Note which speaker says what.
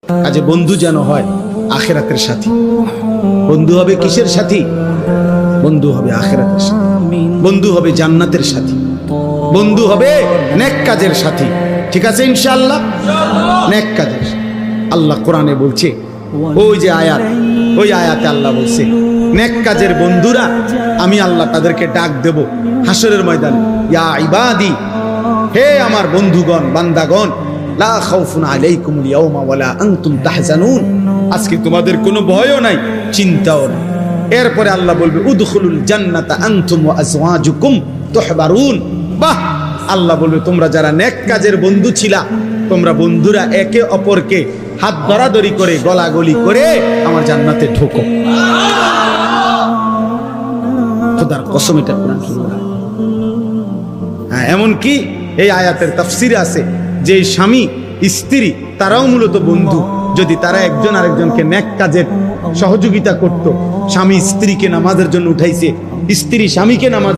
Speaker 1: কাজে বন্ধু যেন হয় আখিরাতের সাথী। বন্ধু হবে কিসের সাথী? বন্ধু হবে আখিরাতের সাথী, বন্ধু হবে জান্নাতের সাথী, বন্ধু হবে নেক কাজের সাথী। ঠিক আছে ইনশাআল্লাহ? নেক কাজের সাথী। আল্লাহ কোরআনে বলছে, ওই যে আয়াত, ওই আয়াতে আল্লাহ বলছে নেক কাজের বন্ধুরা আমি আল্লাহ তাদেরকে ডাক দেব হাসরের ময়দানে, ইয়া ইবাদি, হে আমার বন্ধুগণ, বান্দাগণ, লা খাউফুন আলাইকুমুল ইয়াওমা ওয়ালা আনতুম তাহজানুন, আজকে তোমাদের কোনো ভয়ও নাই, চিন্তাও নাই। এরপরে আল্লাহ বলবে উদখুলুল জান্নাতা আনতুম ওয়া আজওয়াজুকুম তুহবারুন। বাহ! আল্লাহ বলবে তোমরা যারা নেক কাজের বন্ধু ছিলা, তোমরা বন্ধুরা একে অপরকে হাত ধরাধরি করে গলাগলি করে আমার জান্নাতে ঢোকো। খোদার কসম, এটা কোরআন শরীফ। হ্যাঁ, এমন কি এই আয়াতের তাফসিরে আছে যে স্বামী স্ত্রী তারাও মূলত বন্ধু। যদি তারা একজন আরেকজনকে নেক কাজের সহযোগিতা করত, স্বামী স্ত্রীকে নামাজের জন্য উঠাইছে, স্ত্রী স্বামীকে নামাজ